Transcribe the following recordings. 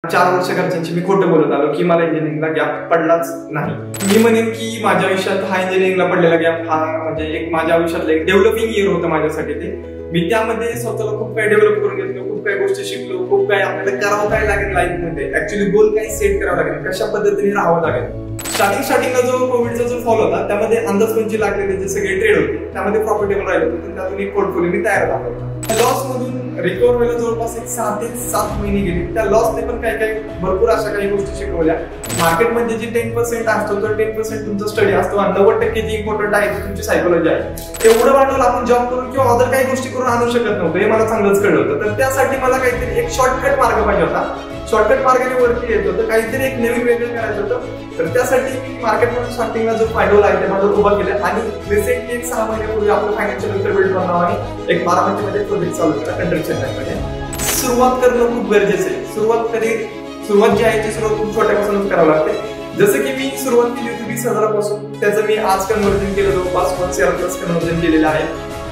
4 वर्ष घरच्यांची मी खोटं बोलत आलो की मला इंजिनिअरिंगला गॅप पडलाच नाही। मी म्हणेन की माझ्या आयुष्यात हा इंजिनिअरिंगला पडलेला गॅप हा म्हणजे एक माझ्या आयुष्यातलं एक डेव्हलपिंग इयर होतं माझ्यासाठी। ते मी त्यामध्ये स्वतःला खूप काही डेव्हलप करून घेतलं, खूप काही गोष्टी शिकलो, खूप काही आपल्याला करावं काय लागेल लाईफमध्ये, ऍक्च्युली गोल काही सेट करावं लागेल, कशा पद्धतीने राहावं लागेल। स्टार्टिंगला जो कोविडचा जो फॉल होता त्यामध्ये अंदाजपंची लागलेले जे सगळे ट्रेड होते त्यामध्ये प्रॉफिटेबल राहिले होते, त्यातून एक पोर्टफोलिओ मी तयार झाला। लॉस मधून रिकव्हर व्हायला जवळपास 6 ते 7 महिने गेले। त्या लॉसने पण काही भरपूर अशा काही गोष्टी शिकवल्या। मार्केटमध्ये जी 10% असतो तर 10% तुमचा स्टडी असतो आणि 90% जी इम्पॉर्टंट आहे ती तुमची सायकोलॉजी आहे। तेवढं भांडवल आपण जॉब करून किंवा अदर काही गोष्टी करून आणू शकत नव्हतं, हे मला चांगलंच कळलं होतं। तर त्यासाठी मला काहीतरी एक शॉर्टकट मार्ग पाहिजे होता। शॉर्टकट मार्गाने वरती येत होतं, काहीतरी एक नवीन वेगळं करायचं होतं। तर त्यासाठी मी मार्केटमध्ये स्टार्टिंगला जो भांडवल आहे ते भांडवल उभा केलं आणि रिसेंटली एक 6 महिन्यापूर्वी आपलं फायनान्शियल वेक्टर बिल्डर नावाने एक बारामतीमध्ये प्रोजेक्ट चालू केला कंस्ट्रक्शन लाईनमध्ये। सुरुवात करणं खूप गरजेचं आहे। सुरुवात जी आहे ती सुरुवात खूप छोट्यापासूनच करावं लागते। जसं की मी सुरुवात केली होती 20,000 पासून, त्याचं मी आज कन्व्हर्जन केलं, जवळपास 1 CR प्लस कन्व्हर्जन केलेलं आहे।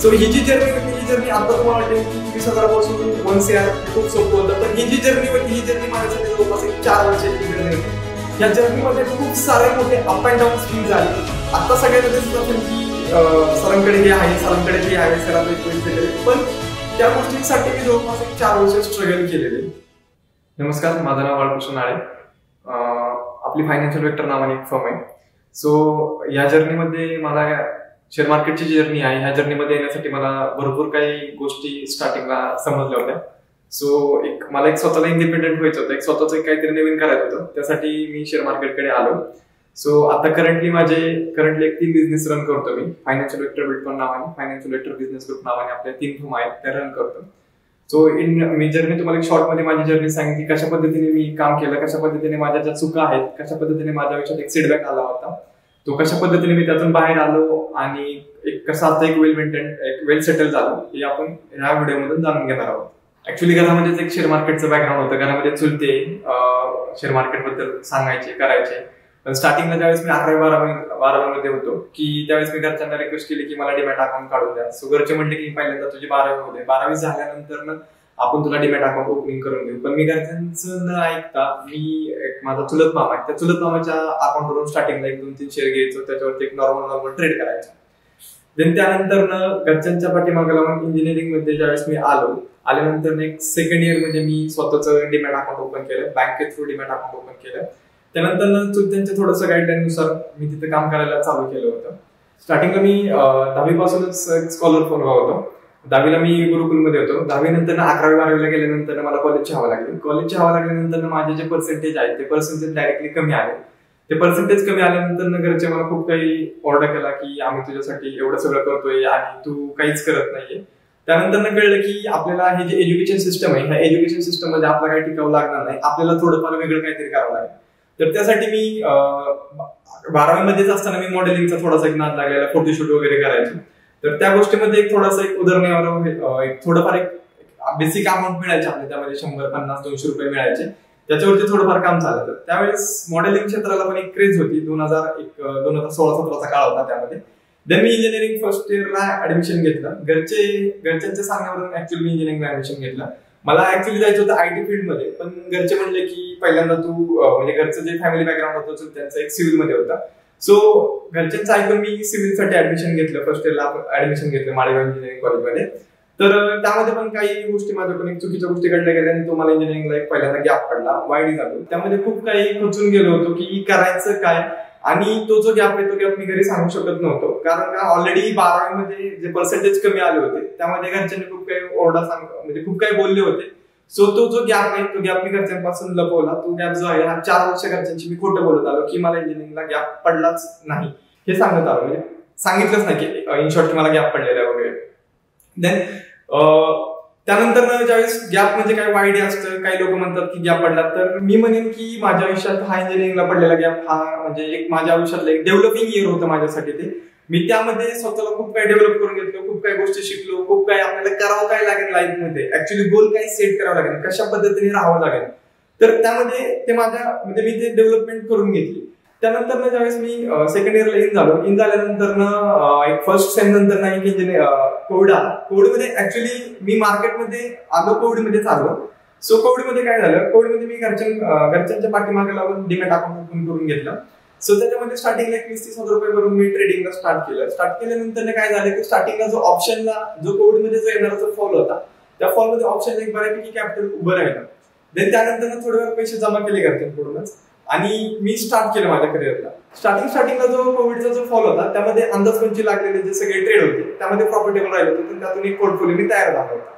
सो ही जी जर्नी होती ही जर्नी आता तुम्हाला वाटेल की 20,000 पासून 1 CR खूप सोपं होतं, पण ही जी जर्नी होती ही जर्नी माझ्यासाठी जवळपास 4 वर्षाची जर्नी होती। या जर्नीमध्ये खूप सारे मोठे अप अँड डाऊन स्विंग झाले। आता सगळ्यांना दिसत असेल की सरांकडे हे आहे, सरांकडे हे आहे, सरांकडे, पण त्या गोष्टींसाठी मी जवळपास 4 वर्ष स्ट्रगल केलेले। नमस्कार, माझं नाव बाळकृष्ण नाळे, आपली फायनान्शियल वेक्टर नावाने एक फर्म आहे। सो या जर्नीमध्ये मला शेअर मार्केटची जी जर्नी आहे, ह्या जर्नीमध्ये येण्यासाठी मला भरपूर काही गोष्टी स्टार्टिंगला समजल्या होत्या। सो मला एक स्वतःला इंडिपेंडेंट व्हायचं होतं, एक स्वतःच काहीतरी नवीन करायचं होतं, त्यासाठी मी शेअर मार्केटकडे आलो। सो आता करंटली एक 3 बिझनेस रन करतो मी, फायनान्शियल वेक्टर बिल्डर नावाने, फायनान्शियल वेक्टर बिझनेस ग्रुप नावाने आपल्या 3 फर्म आहेत त्या रन करतो। सो मी जर्नी तुम्हाला एक शॉर्ट मध्ये माझी जर्नी सांगितली, कशा पद्धतीने मी काम केलं, कशा पद्धतीने माझ्या ज्या चुका आहेत, कशा पद्धतीने माझ्या आयुष्यात एक सेटबॅक आला होता, तो कशा पद्धतीने मी त्यातून बाहेर आलो आणि एक कसा आता एक वेल सेटल झालो, हे आपण ह्या व्हिडिओमधून जाणून घेणार आहोत। ऍक्च्युली घरामध्येच एक शेअर मार्केटचं बॅकग्राऊंड होतं, घरामध्ये चुलते शेअर मार्केट बद्दल सांगायचे, करायचे। पण स्टार्टिंगला ज्यावेळेस मी 11वी मध्ये होतो की त्यावेळेस मी घरच्यांना रिक्वेस्ट केली की मला डिमॅट अकाउंट काढून द्या। सो घरचे म्हणले की पहिल्यांदा तुझी 12वी होते, 12वी झाल्यानंतर आपण तुला डिमॅट अकाउंट ओपनिंग करून देऊ। पण मी घरच्यांचं न ऐकता मी माझा चुलत मामा आहे, त्या चुलत मामाच्या अकाउंटवरून स्टार्टिंगला 1-2-3 शेअर घ्यायचो, त्याच्यावरती एक नॉर्मल ट्रेड करायचो। देन त्यानंतर घरच्यांच्या पाठीमागे लागून इंजिनिअरिंग मध्ये ज्यावेळेस मी आल्यानंतर एक सेकंड इयर मध्ये मी स्वतःचं डिमॅट अकाउंट ओपन केलं, बँके थ्रू डिमॅट अकाउंट ओपन केलं। त्यानंतर चुलत्यांच्या थोडंसं गाईडलाईन नुसार मी तिथे काम करायला चालू केलं होतं। स्टार्टिंगला मी 10वी पासूनच स्कॉलर पोरगा होतो। 10वीला मी गुरुकुलमध्ये होतो। 10वी नंतर 11वी-12वीला गेल्यानंतर मला कॉलेजची हवा लागली। कॉलेजची हवा लागल्यानंतर माझे जे पर्सेंटेज आहेत ते पर्सेंटेज डायरेक्टली कमी आले। ते पर्सेंटेज कमी आल्यानंतर घरचे मला खूप काही ऑर्डर केला की आम्ही तुझ्यासाठी एवढं सगळं करतोय आणि तू काहीच करत नाहीये। त्यानंतर कळलं की आपल्याला हे जे एज्युकेशन सिस्टम आहे, ह्या एज्युकेशन सिस्टम मध्ये आपला काही टिकावं लागणार नाही, आपल्याला थोडंफार वेगळं काहीतरी करावं लागेल। तर त्यासाठी मी 12वी मध्येच असताना मी मॉडेलिंगचा थोडासा एक नाद लागलेला, फोटोशूट वगैरे करायचो। तर त्या गोष्टीमध्ये एक थोडासा एक उदरनिर्वाह एक थोडंफार एक बेसिक अमाऊंट मिळायचे आपल्या, त्यामध्ये 100-50-200 रुपये मिळायचे, त्याच्यावरती थोडंफार काम चाललं। त्यावेळेस मॉडेलिंग क्षेत्राला पण एक क्रेज होती। 2016-17चा काळ होता त्यामध्ये। देन मी इंजिनिअरिंग फर्स्ट इयरला ऍडमिशन घेतलं। घरच्यांच्या सांगण्यावरून ऍक्च्युअली मी इंजिनिअरिंगला ऍडमिशन घेतलं। मला ऍक्च्युअली जायचं होतं IT फील्डमध्ये, पण घरचे म्हणले की पहिल्यांदा तू म्हणजे घरचं जे फॅमिली बॅकग्राऊंड होतं त्यांचं एक सिव्हिल मध्ये होता। सो घरच्यांचं ऐकून मी सिव्हिलसाठी ऍडमिशन घेतलं, फर्स्ट इयरला ऍडमिशन घेतलं माळेगाव इंजिनिअरिंग कॉलेजमध्ये। तर त्यामध्ये पण काही गोष्टी माझ्याकडून एक चुकीच्या गोष्टी घडल्या गेल्या आणि तो मला इंजिनिअरिंगला एक पहिल्यांदा गॅप पडला, वाईडी झालो। त्यामध्ये खूप काही खचून गेलो होतो की करायचं काय, आणि तो जो गॅप आहे तो गॅप मी घरी सांगू शकत नव्हतो, कारण का ऑलरेडी 12वी मध्ये जे पर्सेंटेज कमी आले होते त्यामध्ये घरच्यांनी खूप काही म्हणजे खूप काही बोलले होते। सो तो जो गॅप आहे तो गॅप मी घरच्यांपासून लपवला। तो गॅप जो आहे हा 4 वर्ष घरच्यांची मी खोटं बोलत आलो की मला इंजिनिअरिंगला गॅप पडलाच नाही, हे सांगत आलो, म्हणजे सांगितलंच नाही की इन शॉर्ट की मला गॅप पडलेला वगैरे। देन त्यानंतर ज्यावेळेस गॅप म्हणजे काय वाईड असतं, काही लोक म्हणतात की गॅप पडला, तर मी म्हणेन की माझ्या आयुष्यात हा इंजिनिअरिंगला पडलेला गॅप हा म्हणजे एक माझ्या आयुष्यातलं एक डेव्हलपिंग इयर होतं माझ्यासाठी। ते मी त्यामध्ये स्वतःला खूप काही डेव्हलप करून घेतलं, खूप काही गोष्टी शिकलो, खूप काही आपल्याला करावं काय लागेल लाईफमध्ये, ऍक्च्युली गोल काही सेट करावं लागेल, कशा पद्धतीने राहावं लागेल, तर त्यामध्ये ते म्हणजे मी ते डेव्हलपमेंट करून घेतली। त्यानंतर ज्यावेळेस मी सेकंड इयरला इन झाल्यानंतर एक फर्स्ट सेम नंतर कोविड आला। कोविडमध्ये ऍक्च्युली मी मार्केटमध्ये आलो, कोविडमध्येच आलो। सो कोविडमध्ये काय झालं, कोविडमध्ये मी घरच्यांच्या पाठीमागे लागून डीमॅट अकाउंट ओपन करून घेतलं. सो त्याच्यामध्ये स्टार्टिंगला 20-30 हजार रुपये भरून मी ट्रेडिंगला स्टार्ट केलं. स्टार्ट केल्यानंतर काय झालं की स्टार्टिंगला जो ऑप्शनला जो कोविडमध्ये जो येणारा जो फॉल होता, त्या फॉलमध्ये ऑप्शनला एक बऱ्यापैकी कॅपिटल उभं राहिलं. देन त्यानंतर थोडे पैसे जमा केले घरच्यांकडूनच आणि मी स्टार्ट केलं माझ्या करिअरला. स्टार्टिंगला जो कोविडचा जो फॉल होता त्यामध्ये अंदाजपंची लागलेले जे सगळे ट्रेड होते त्यामध्ये प्रॉफिटेबल राहिले होते, त्यातून एक पोर्टफोलिओ मी तयार झाला होता.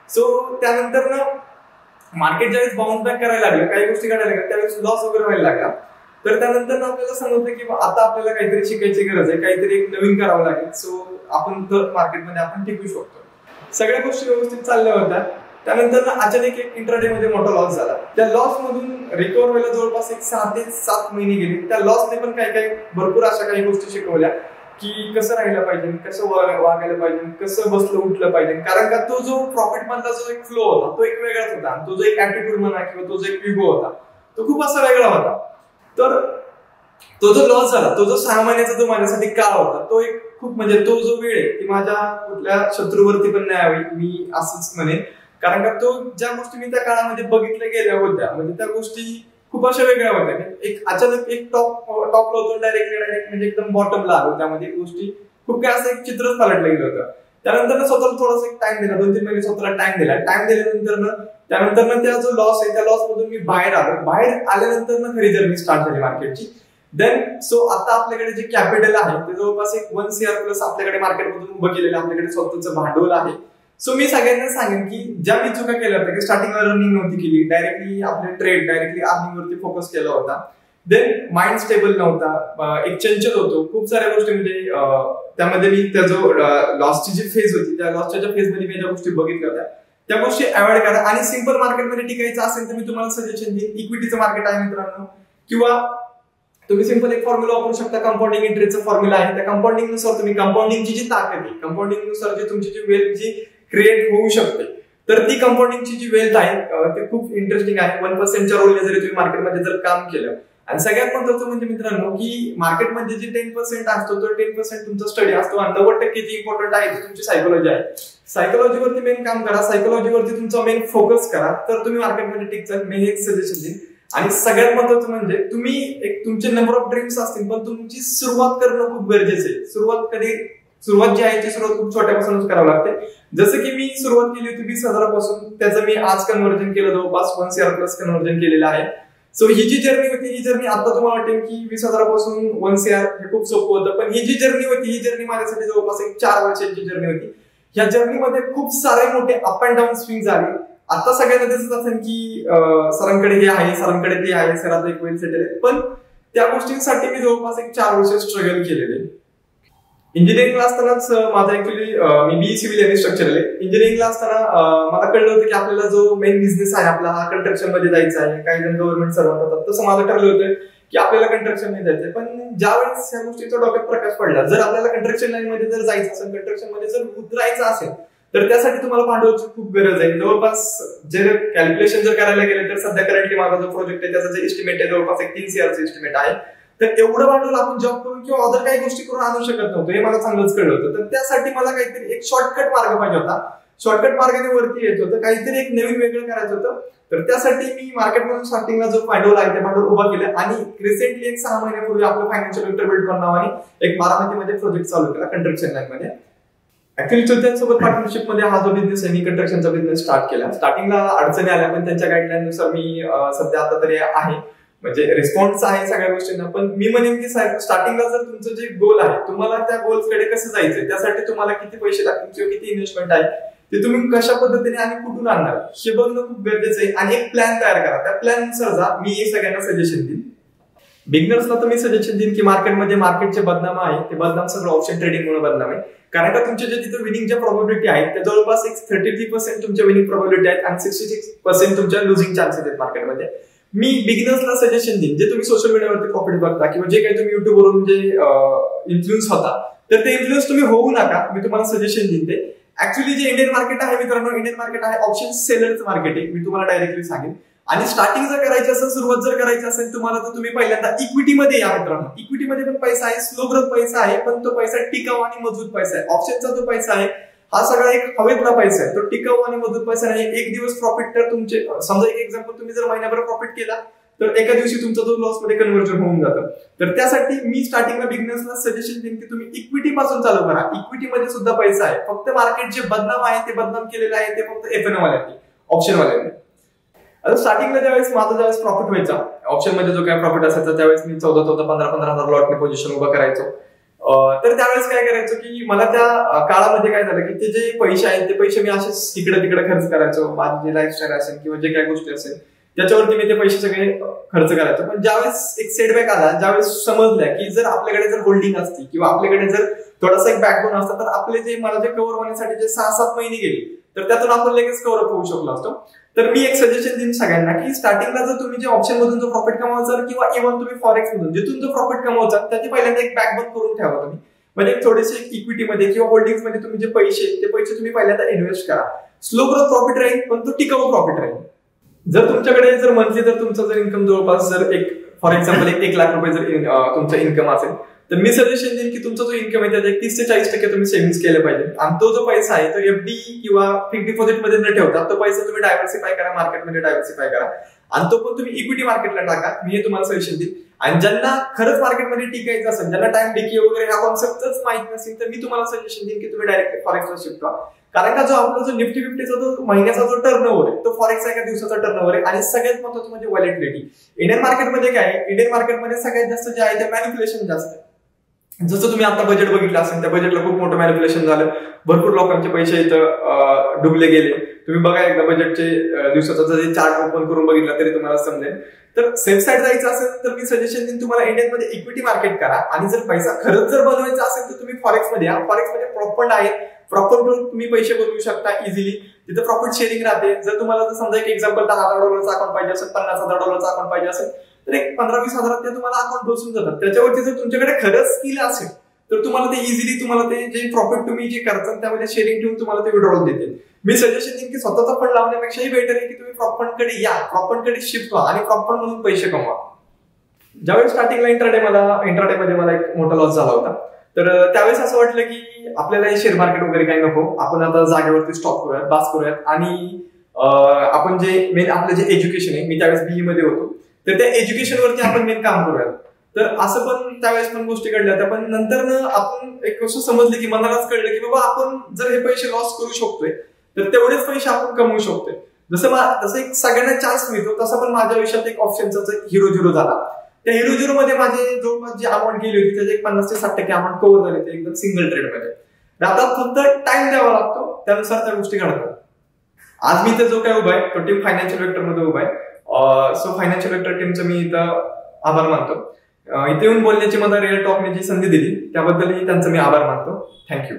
सो त्यानंतर मार्केट ज्यावेळेस बाउन्स बॅक करायला लागलं, काही गोष्टी करायला लागल्या, त्यावेळेस लॉस वगैरे व्हायला लागला. तर त्यानंतर आपल्याला समजलं की आता आपल्याला काहीतरी शिकायची गरज आहे, काहीतरी एक नवीन करावं लागेल. सो आपण तर मार्केटमध्ये आपण टिकू शकतो. सगळ्या गोष्टी व्यवस्थित चालल्या होत्या. त्यानंतर अचानक एक इंट्राडे मध्ये मोठा लॉस झाला. त्या लॉस मधून रिकव्हर व्हायला जवळपास 6 ते 7 महिने गेले. त्या लॉसने पण काही भरपूर अशा काही गोष्टी शिकवल्या की कसं राहायला पाहिजे, कसं वागायला पाहिजे, कसं बसलं उठलं पाहिजे. कारण का तो जो प्रॉफिट मधला जो एक फ्लो होता तो एक वेगळाच होता. तो जो एक ऍटिट्यूड म्हणा किंवा तो जो एक इगो होता तो खूप असा वेगळा होता. तर तो जो लॉस झाला, तो जो 6 महिन्याचा जो माझ्यासाठी काळ होता, तो एक खूप म्हणजे तो जो वेळ आहे ती माझ्या कुठल्या शत्रूवरती पण नाही यावी, मी असंच म्हणेन. कारण का तो ज्या गोष्टी मी त्या काळामध्ये बघितल्या गेल्या होत्या म्हणजे त्या गोष्टी खूप अशा वेगळ्या होत्या. एक अचानक एक टॉपला होतो डायरेक्ट म्हणजे एकदम बॉटमला आलो. त्यामध्ये गोष्टी खूप काय असं एक चित्रच पालटलं गेलं होतं. त्यानंतर स्वतःला थोडासा एक टाइम दिला, 2-3 महिने स्वतःला टाइम दिला. टाइम दिल्यानंतर त्यानंतर त्या जो लॉस आहे त्या लॉस मधून मी बाहेर आलो. बाहेर आल्यानंतर खरी जर्नी स्टार्ट झाली मार्केटची. देन सो आता आपल्याकडे जे कॅपिटल आहे ते जवळपास एक 1 CR प्लस आपल्याकडे मार्केटमधून उभं केलेलं आपल्याकडे स्वतःचं भांडवल आहे. सो मी सगळ्यांना सांगेन की ज्या मी चुका केल्या होत्या की स्टार्टिंगला रनिंग नव्हती केली, डायरेक्टली आपले ट्रेड डायरेक्टली अर्निंग वरती फोकस केला होता. देन माइंड स्टेबल नव्हता, एक चंचल होतो, खूप साऱ्या गोष्टी म्हणजे त्यामध्ये मी त्या जो लॉसची जी फेज होती त्या लॉसच्या फेजमध्ये मी ज्या गोष्टी बघितल्या होत्या त्या गोष्टी अवॉइड करा. आणि सिंपल मार्केटमध्ये टिकायचं असेल तर मी तुम्हाला सजेशन देईन, इक्विटीचं मार्केट आहे मित्रांनो, किंवा तुम्ही सिंपल एक फॉर्म्युला वापरू शकता, कंपाऊंडिंग इंटरेस्टचा फॉर्म्युला आहे. त्या कंपाऊंडिंग नुसार तुम्ही कंपाऊंडिंगची जी ताकद आहे, कंपाऊंडिंग नुसार जी तुमची जी वेल्थ जी क्रिएट होऊ शकते, तर ती कंपाऊंडिंगची जी वेल्थ आहे ते खूप इंटरेस्टिंग आहे. 1%च्या रोलने जरी तुम्ही मार्केटमध्ये जर काम केलं. आणि सगळ्यात महत्त्वाचं म्हणजे मित्रांनो की मार्केटमध्ये जे 10% असतो तो 10% तुमचा स्टडी असतो आणि 90% जी इम्पॉर्टंट आहे ती तुमची सायकोलॉजी आहे. सायकोलॉजीवरती मेन काम करा, सायकोलॉजीवरती तुमचा मेन फोकस करा, तर तुम्ही मार्केटमध्ये टिकचाल. मी हे एक सजेशन देईन. आणि सगळ्यात महत्त्वाचं म्हणजे तुम्ही एक तुमचे नंबर ऑफ ड्रीम्स असतील पण तुमची सुरुवात करणं खूप गरजेचं आहे. सुरुवात जी आहे ती सुरुवात खूप छोट्यापासूनच करावं लागते. जसं की मी सुरुवात केली होती 20,000 पासून, त्याचं मी आज कन्व्हर्जन केलं, जवळपास 1 CR प्लस कन्व्हर्जन केलेलं आहे. सो ही जी जर्नी होती ही जर्नी आता तुम्हाला वाटेल की 20,000 पासून 1 CR हे खूप सोपं होतं, पण ही जी जर्नी होती ही जर्नी माझ्यासाठी जवळपास एक 4 वर्षाची जर्नी होती. या जर्नीमध्ये खूप सारे मोठे अप अँड डाऊन स्विंग झाले. आता सगळ्यांना दिसत असेल की सरांकडे हे आहे, सरांकडे ते आहे, सरांचा एक वेल सेटल आहे, पण त्या गोष्टींसाठी मी जवळपास एक 4 वर्ष स्ट्रगल केलेले. इंजिनिअरिंगला असतानाच माझा ऍक्च्युली मी BE सिव्हिल आणि स्ट्रक्चरल आहे. इंजिनिअरिंगला असताना मला कळलं होतं की आपल्याला जो मेन बिझनेस आहे आपला हा कंस्ट्रक्शन मध्ये जायचा आहे. काही जण गव्हर्नमेंट सर्वंट होतात, तसं माझं ठरलं होतं की आपल्याला कंस्ट्रक्शन मध्ये जायचंय. पण ज्यावेळेस या गोष्टीचा डोक्यात प्रकाश पडला, जर आपल्याला कंस्ट्रक्शन लाईन मध्ये जर जायचं असेल, कंस्ट्रक्शन मध्ये जर उतरायचं असेल तर त्यासाठी तुम्हाला भांडवलाची खूप गरज आहे. जवळपास जर कॅल्क्युलेशन जर करायला गेले तर सध्या करंटली माझा जो प्रोजेक्ट आहे त्याचा जे एस्टिमेट आहे जवळपास एक 3 CRचं एस्टिमेट आहे. तर एवढं भांडवल आपण जॉब करून किंवा अदर काही गोष्टी करून आणू शकत नव्हतो, हे मला चांगलंच कळलं होतं. तर त्यासाठी मला काहीतरी एक शॉर्टकट मार्ग पाहिजे होता. शॉर्टकट मार्गाने वरती यायचं होतं, काहीतरी एक नवीन वेगळं करायचं होतं. तर त्यासाठी मी मार्केटमधून स्टार्टिंगला जो भांडवल आहे ते भांडवल उभा केलं आणि रिसेंटली एक 6 महिन्यापूर्वी आपलं फायनान्शियल इंटर बिल्ड नावाने एक बारामतीमध्ये प्रोजेक्ट चालू केला कंस्ट्रक्शन लाईन मध्ये. ऍक्च्युली चौथ्यांसोबत पार्टनरशिप मध्ये हा जो बिझनेस आहे मी कंस्ट्रक्शनचा बिझनेस स्टार्ट केला. स्टार्टिंगला अडचणी आल्या पण त्यांच्या गाईडलाईन नुसार मी सध्या आता तरी आहे, म्हणजे रिस्पॉन्स आहे सगळ्या गोष्टींना. पण मी म्हणेन की स्टार्टिंगला जर तुमचं जे गोल आहे तुम्हाला त्या गोल्सकडे कसं जायचंय, त्यासाठी तुम्हाला किती पैसे लागतील किंवा किती इन्व्हेस्टमेंट आहे ते तुम्ही कशा पद्धतीने आणि कुठून आणणार हे बघणं खूप गरजेचं आहे. आणि एक प्लॅन तयार करा, त्या प्लॅन नुसार जा. मी हे सगळ्यांना सजेशन देईन. बिगनर्सला तर मी सजेशन देईन की मार्केटमध्ये मार्केटचे बदनाम आहे ते बदनाम सगळं ऑप्शन ट्रेडिंग म्हणून बदनाम आहे. कारण का तुमच्या जे तिथे विनिंगच्या प्रोबॅबिलिटी आहेत त्या जवळपास एक 33% तुमच्या विनिंग प्रोबॅबिलिटी आहेत आणि 66% तुमच्या लुझिंग चान्सेस आहेत मार्केटमध्ये. मी बिगिनर्सला सजेशन देईन, जे तुम्ही सोशल मीडियावरती प्रॉफिट बघता किंवा जे काही तुम्ही युट्यूबवरून जे इन्फ्लुएन्स होता तर ते इन्फ्लुएन्स तुम्ही होऊ नका. मी तुम्हाला सजेशन देईन ते. ऍक्च्युली जे इंडियन मार्केट आहे मित्रांनो, इंडियन मार्केट आहे ऑप्शन सेलरचं मार्केट आहे, मी तुम्हाला डायरेक्टली सांगेन. आणि स्टार्टिंग जर करायची असेल, सुरुवात जर करायची असेल तुम्हाला, तर तुम्ही पहिल्यांदा इक्विटीमध्ये या मित्रांनो. इक्विटीमध्ये पण पैसा आहे, स्लो ग्रोथ पैसा आहे, पण तो पैसा टिकाऊ आणि मजबूत पैसा आहे. ऑप्शनचा जो पैसा आहे हा सगळा एक हवेतला पैसा आहे, तो टिकाऊ आणि मधुर पैसा नाही. एक दिवस प्रॉफिट तर तुमचे, समजा एक एक्झाम्पल, तुम्ही जर महिन्याभर प्रॉफिट केला तर एका दिवशी तुमचा तो लॉस मध्ये कन्व्हर्जन होऊन जातं. तर त्यासाठी मी स्टार्टिंगला बिगिनर्सला सजेशन देईन की तुम्ही इक्विटी पासून चालू करा. इक्विटी मध्ये सुद्धा पैसा आहे, फक्त मार्केट जे बदनाम आहे ते बदनाम केलेलं आहे ते फक्त एफएन वाल्यांनी, ऑप्शन वाल्यांनी. आता स्टार्टिंगला ज्यावेळेस ज्यावेळेस प्रॉफिट व्हायचा ऑप्शन मध्ये, जो काय प्रॉफिट असायचा, त्यावेळेस मी 14,000-15,000 लॉटने पोझिशन उभं करायचो. तर त्यावेळेस काय करायचो की मला त्या काळामध्ये काय झालं की ते जे पैसे आहेत ते पैसे मी असेच इकडे तिकडे खर्च करायचो. माझी जे लाईफस्टाईल असेल किंवा जे काही गोष्टी असेल त्याच्यावरती मी ते पैसे सगळे खर्च करायचो. पण ज्यावेळेस एक सेटबॅक आला, ज्यावेळेस समजलं की जर आपल्याकडे जर होल्डिंग असती किंवा आपल्याकडे जर थोडासा एक बॅकबोन असता तर आपले जे मला जे कव्हर होण्यासाठी जे 6-7 महिने गेले तर त्यातून आपण लगेच कव्हर अप होऊ शकलो असतो. तर मी एक सजेशन देईन सगळ्यांना की स्टार्टिंगला जर तुम्ही जे ऑप्शन मधून जो प्रॉफिट कमावचा किंवा इव्हन तुम्ही फॉरेक्स मधून जिथून जो प्रॉफिट कमावचा त्याची पहिल्यांदा एक बॅकबोन करून ठेवा तुम्ही. म्हणजे थोडेसे इक्विटीमध्ये किंवा होल्डिंग्स मध्ये तुम्ही जे पैसे तुम्ही पहिल्यांदा इन्व्हेस्ट करा. स्लो ग्रोथ प्रॉफिट राहील पण तो टिकाऊ प्रॉफिट राहील. जर तुमच्याकडे जर मंथली जर तुमचा जर इन्कम जवळपास जर एक फॉर एक्झाम्पल 1 लाख रुपये जर तुमचा इन्कम असेल तर मी सजेशन देईन की तुमचा जो इन्कम आहे त्याचे 30 ते 40% तुम्ही सेव्हिंग्स केले पाहिजे. आणि तो जो पैसा आहे तो एफडी किंवा फिक्स डिपॉझिट मध्ये न ठेवता तो पैसा तुम्ही डायव्हर्सिफाय करा, मार्केटमध्ये डायव्हर्सिफाय करा आणि तो पण तुम्ही इक्विटी मार्केटला टाका. मी हे तुम्हाला सजेशन देईन. आणि ज्यांना खरंच मार्केटमध्ये टिकायचं असेल, ज्यांना टाइम डिके वगैरे हा कॉन्सेप्टच माहित नसेल तर मी तुम्हाला सजेशन देईन की तुम्ही डायरेक्ट फॉरेक्सला शिफ्ट व्हा. कारण का जो आपला जो निफ्टी 50चा जो महिन्याचा जो टर्नओव्हर आहे तो फॉरेक्सचा एका दिवसाचा टर्नओव्हर आहे. आणि सगळ्यात महत्त्वाचं म्हणजे व्हॉलेटिलिटी. इंडियन मार्केटमध्ये काय आहे, इंडियन मार्केटमध्ये सगळ्यात जास्त जे आहे ते मॅनिप्युलेशन जास्त आहे. जसं तुम्ही आता बजेट बघितलं असेल त्या बजेटला खूप मोठं मॅनिप्युलेशन झालं, भरपूर लोकांचे पैसे इथं डुबले गेले. तुम्ही बघा एकदा बजेटचे दिवसाचा जरी चार्ट ओपन करून बघितला तरी तुम्हाला समजेल. तर सेफ साईड जायचं असेल तर मी सजेशन देईन तुम्हाला इंडियनमध्ये इक्विटी मार्केट करा. आणि जर पैसा खरंच जर बनवायचा असेल तर तुम्ही फॉरेक्समध्ये या. फॉरेक्समध्ये प्रॉफिट आहे, प्रॉफिट तुम्ही पैसे बनवू शकता इझिली. तिथे प्रॉफिट शेअरिंग राहते. जर तुम्हाला जर समजा एक एक्झाम्पल $10,000 अकाउंट पाहिजे असेल, $50,000 अकाउंट पाहिजे असेल तर एक 15-20 हजारात ते तुम्हाला अकाउंट बसून जातात. त्याच्यावरती जर तुमच्याकडे खरंच स्किल असेल तर तुम्हाला ते इझिली तुम्हाला ते जे प्रॉफिट तुम्ही जे करतात त्यामध्ये शेअरिंग ठेवून तुम्हाला ते विड्रॉल देतील. मी सजेशन देईन की स्वतःचा फंड लावण्यापेक्षाही बेटर आहे की तुम्ही प्रॉप फंडकडे या, प्रॉप फंडकडे शिफ्ट व्हा आणि प्रॉप फंड म्हणून पैसे कमवा. ज्यावेळेस स्टार्टिंगला इंट्राडे मध्ये एक मोठा लॉस झाला होता तर त्यावेळेस असं वाटलं की आपल्याला हे शेअर मार्केट वगैरे काही नको, आपण आता जागेवरती स्टॉप करूयात, बास करूयात. आणि आपण जे मेन आपलं जे एज्युकेशन आहे, मी त्यावेळेस बीई मध्ये होतो तर त्या एज्युकेशनवरती आपण मेन काम करूयात. तर असं पण त्यावेळेस पण गोष्टी घडल्या होत्या. पण नंतर आपण एक गोष्ट समजली की मनालाच कळलं की बाबा आपण जर हे पैसे लॉस करू शकतोय तर तेवढेच पैसे आपण कमवू शकतोय. जसं एक सगळ्यांना चान्स मिळतो तसं पण माझ्या आयुष्यात एक ऑप्शनचा हिरो झिरो झाला. त्या हिरो झिरो मध्ये माझे जवळपास जी अमाऊंट गेली होती त्याचे 50 ते 60% अमाऊंट कव्हर झाले ते एकदम सिंगल ट्रेड मध्ये. आता फक्त टाइम द्यावा लागतो, त्यानुसार त्या गोष्टी घडतात. आज मी इथं जो काय उभा आहे तो टीम फायनान्शियल वेक्टर मध्ये उभा आहे. सो फायनान्शियल वेक्टर टीमचं मी इथं आभार मानतो. इथे येऊन बोलण्याची मला रिअल टॉकने जी संधी दिली त्याबद्दलही त्यांचा मी आभार मानतो. थँक्यू.